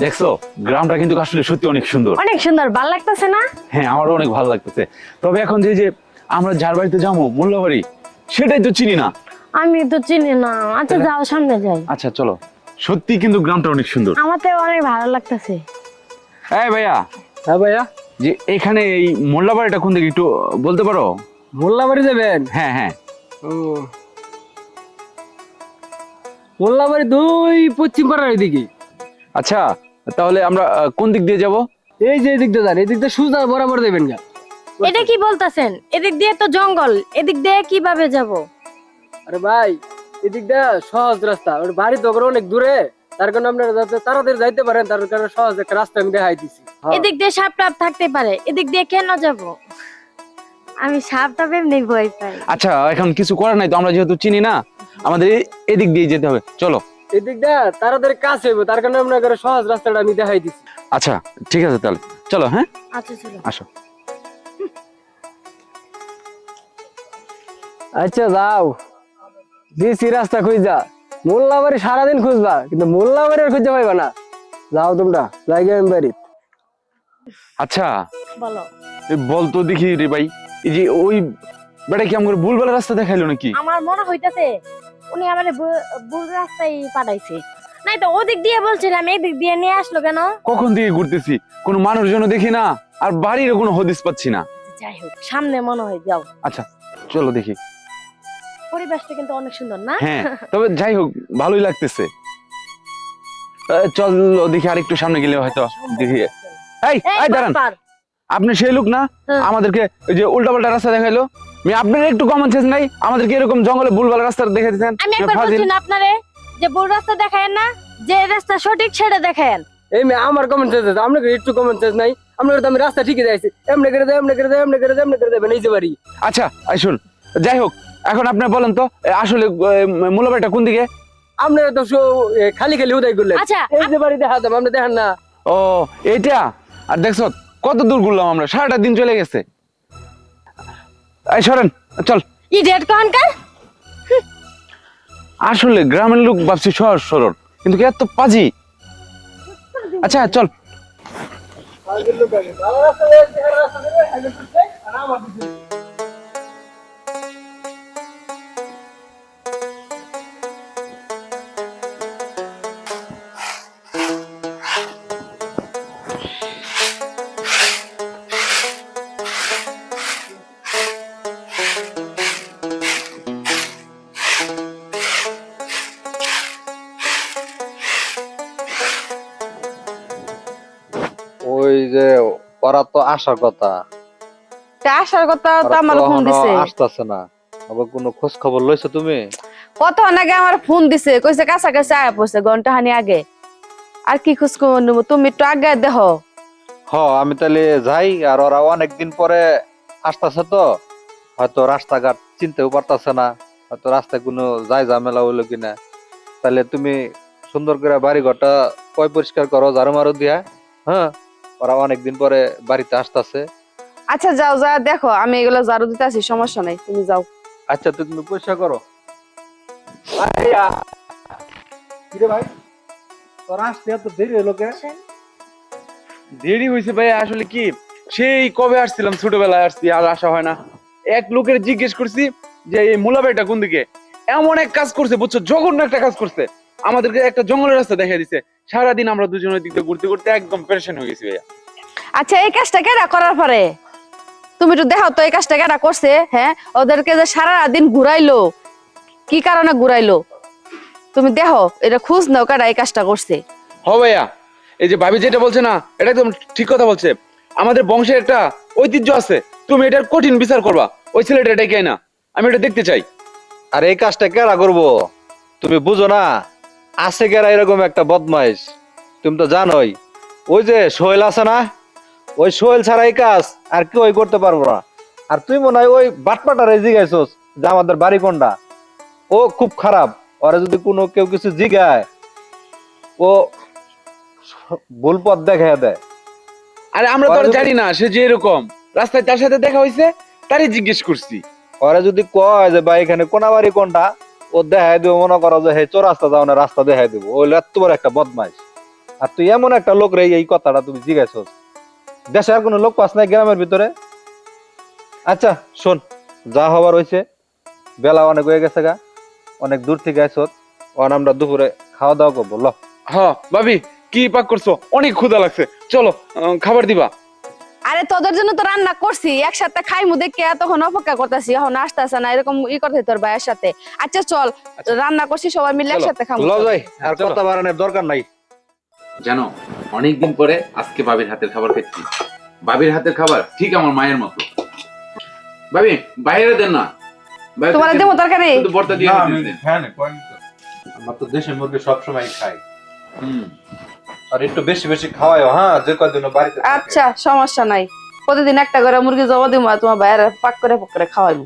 দেখছো গ্রামটা কিন্তু আসলে সত্যি অনেক সুন্দর। অনেক সুন্দর, ভালো লাগতেছে না? হ্যাঁ, আমারও অনেক ভালো লাগতেছে। তবে এখন যে যে আমরা যার বাড়িতে যাবো মোল্লাবাড়ি, সেটাই তো চিনি না। আমি তো চিনি না। আচ্ছা যাও, সামনে যাই। আচ্ছা চলো, সত্যি কিন্তু গ্রামটা অনেক সুন্দর। আমার তো অনেক ভালো লাগতেছে। এই ভাইয়া, হ্যাঁ ভাইয়া, যে এখানে এই মোল্লাবাড়িটা কোন দিকে একটু বলতে পারো? মোল্লাবাড়ি যাবেন? হ্যাঁ হ্যাঁ। ও, মোল্লাবাড়ি দুই পশ্চিম পাড়ার এদিকে। আচ্ছা, তাহলে আমরা কোন দিক দিয়ে যাব? এই যে এদিক দিয়ে যান, এদিক দিয়ে সোজা বরাবর দেবেন গা। এটা কি বলতেছেন? এদিক দিয়ে তো জঙ্গল, এদিক দিয়ে কিভাবে যাব? আরে ভাই, এদিক দিয়ে সহজ রাস্তা, ওর বাড়ি তো অনেক দূরে, তার কারণে আপনারা যাতে তাড়াতাড়ি যাইতে পারেন, তার কারণে সহজ একটা রাস্তা আমি দেখাই দিছি। এদিক দিয়ে সাপ টাপ থাকতে পারে, এদিক দিয়ে কেন যাব? আমি সাপ টাপ এমনি ভয় পাই। আচ্ছা, এখন কিছু করার নাই তো, আমরা যেহেতু চিনি না, আমাদের এদিক দিয়ে যেতে হবে। চলো। এদিক দিয়ে তাড়াতাড়ি কাজ হইব, তার কারণে আপনার সহজ রাস্তাটা আমি দেখাই দিছি। আচ্ছা ঠিক আছে, তাহলে চলো। হ্যাঁ আচ্ছা চলো। আসো। আচ্ছা যাও, দিছি রাস্তা খুঁজা। মোল্লাবাড়ি সারাদিন খুঁজবা, কিন্তু মোল্লাবাড়ি আর খুঁজে পাইবা না। যাও তোমরা, জায়গা আমি বাড়ি। আচ্ছা বলো। বলতো দেখি রে ভাই, এই যে ওই বেটা কি আমাকে ভুলভাল রাস্তা দেখাইলো নাকি? আমার মনে হইতাছে উনি আমারে ভুল রাস্তায় পাঠাইছে। নাই তো ওদিক দিয়ে বলছিলাম, এদিক দিয়ে নিয়ে আসলো কেন? কখন থেকে ঘুরতেছি, কোনো মানুষজন দেখি না, আর বাড়ির কোনো হদিস পাচ্ছি না। যাই হোক, সামনে মনে হয়, যাও। আচ্ছা চলো দেখি। পরিবেশটা কিন্তু অনেক সুন্দর না? হ্যাঁ, তবে যাই হোক ভালোই লাগতেছে। চল দেখি, আর একটু সামনে গেলে হয়তো দেখি। এই এই এই দাঁড়ান, বাটপার। আপনি সেই লোক না হ্যাঁ। আমাদেরকে ওই যে উল্টাপাল্টা রাস্তা দেখাইলো? আপনার একটু কমন সেন্স নাই? আমাদেরকে এরকম জঙ্গলে ভুলভাল রাস্তা দেখে দিতেন। আমি একবার বলছি না আপনারে যে ভুল রাস্তা দেখায়েন না, যে রাস্তা সঠিক সেটা দেখায়েন। এই মেয়ে আমার কমন সেন্স আছে, আপনাকে একটু কমন সেন্স নাই? আপনাকে তো আমি রাস্তা ঠিকই যাইছি, এমনি করে দেয়, এমনি করে দেয়, এমনি করে দেয়, এমনি করে দেবেন, এই যে বাড়ি। আচ্ছা শুন, যাই হোক, এখন আপনি বলেন তো আসলে মোল্লাবাড়িটা কোন দিকে? আপনারা তো খালি খালি উদয় করলেন। আচ্ছা এই যে বাড়ি দেখা যাবে, আপনি দেখেন না? ও এইটা? আর দেখছো কত দূর ঘুরলাম আমরা, সারাটা দিন চলে গেছে। এই সরেন, চল। ইডিয়েট কানকার। আসলে গ্রামের লোক ভাবছি সহজ সরল, কিন্তু কি এত পাজি? আচ্ছা চল। ওই যে ওরা তো আসার কথা, আসার কথা তো ওরা আমার তো ফোন এখনো দিছে। আসতেছে না। আবার কোনো খোঁজ খবর লইছো তুমি? কতক্ষণ আগে আমার ফোন দিছে, কইছে কাছাকাছি আয়া পড়ছে ঘন্টাখানি আগে। আর কি খোঁজ খবর নেবো, তুমি একটু আগে দেখো। আমি তাহলে যাই। আর ওরা অনেকদিন পরে আসতেছে তো, হয়তো রাস্তাঘাট চিনতেও পারতাছে না, হয়তো রাস্তায় কোনো যাই ঝামেলা হইলো কিনা। তাহলে তুমি সুন্দর করে বাড়ি ঘরটা পরিষ্কার করো, ঝাড়ু মারু দিয়া। হ্যাঁ, ওরা অনেকদিন পরে বাড়িতে আসতেছে। আচ্ছা যাও, যা দেখো, আমি এগুলো ঝাড়ু দিতে আছি, সমস্যা নাই, তুমি যাও। আচ্ছা তুমি পরিষ্কার করো। কিরে ভাই, তোর আসতে এত দেরি হলো কে? দেরি হয়েছে ভাই, আসলে কি সেই কবে আসছিলাম, ছোটবেলায় আসছি, আর আসা হয় না। এক লোকের জিজ্ঞেস করছি যে এই মোল্লাবাড়িটা কোন দিকে, এমন এক কাজ করছে বুঝছো, জঘন্য একটা কাজ করছে। আমাদেরকে একটা জঙ্গলের রাস্তা দেখা দিছে। সারাদিন আমরা দুজনের দিক দিয়ে ঘুরতে ঘুরতে একদম পেরেশান হয়ে গেছি ভাইয়া। আচ্ছা এই কাজটা কেডা করার পরে তুমি একটু দেখো তো, এই কাজটা কেডা করছে? হ্যাঁ, ওদেরকে যে সারা দিন ঘুরাইলো, কি কারণে ঘুরাইলো তুমি দেখো, এটা খুঁজ নাও কেডা এই কাজটা করছে। হ ভাইয়া, এই যে ভাবি যেটা বলছে না, এটা একদম ঠিক কথা বলছে। আমাদের বংশের একটা ঐতিহ্য আছে, তুমি এটার কঠিন বিচার করবা। ওই ছেলেটা এটাই কেন না, আমি এটা দেখতে চাই। আর এই কাজটা কেরা করবো? তুমি বুঝো না? আছে কেরা এরকম একটা বদমাইশ? তুমি তো জানোই, ওই যে সোহেল আছে না, ওই সোহেল ছাড়া এই কাজ আর কেউ করতে পারবো না। আর তুই মনে হয় ওই বাটপাটারে জিগাইছস যে আমাদের বাড়ি কোনটা। ও খুব খারাপ, ওরা যদি কোনো কেউ কিছু জিগায় ও ভুল পথ দেখাইয়া দেয়। আরে আমরা তো আর জানি না সে যে এরকম, রাস্তায় তার সাথে দেখা হয়েছে, তারই জিজ্ঞেস করছি। ওরা যদি কয় যে ভাই এখানে কোনা বাড়ি কোনটা, ও দেখাই দিব, মনে করো যে হে চোরাস্তা যাও না, রাস্তা দেখাই দিব। ওই এত বড় একটা বদমাইশ। আর তুই এমন একটা লোক রে এই কথাটা তুমি জিজ্ঞাসা দেশে আর কোনো লোক পাস নাই গ্রামের ভিতরে। আচ্ছা শোন, যা হবার হয়েছে, বেলা অনেক হয়ে গেছে গা, অনেক দূর থেকে আইসত, আমরা দুপুরে খাওয়া দাওয়া করবো ল। হ্যাঁ ভাবি, কি পাক করছো, অনেক ক্ষুধা লাগছে, চলো খাবার দিবা। আরে তোদের জন্য তো রান্না করছি, একসাথে খাইমু দেখে তখন অপেক্ষা করতেছি, এখন আসতেছে না, এরকম ই করতে তোর ভাইয়ের সাথে। আচ্ছা চল, রান্না করছি সবাই মিলে চলো, একসাথে খাবো। ল যাই, আর চলো। কথা বাড়ানোর দরকার নাই। জানো, অনেকদিন পরে আজকে ভাবির হাতের খাবার খাচ্ছি। ভাবির হাতের খাবার ঠিক আমার মায়ের মতো। ভাবি বাইরে দেন না, বাইরে তোমার দেন। দেবো তরকারি? শুধু ভর্তা দিয়ে দিতেছেন। আমরা তো দেশি মুরগি সবসময় খাই, হুম। আর একটু বেশি বেশি খাওয়াই, হ্যাঁ, যে কদিন বাড়িতে থাকে। আচ্ছা সমস্যা নাই, প্রতিদিন একটা করে মুরগি জবা দিব, তোমার ভাইয়ের পাক করে খাওয়াইবো।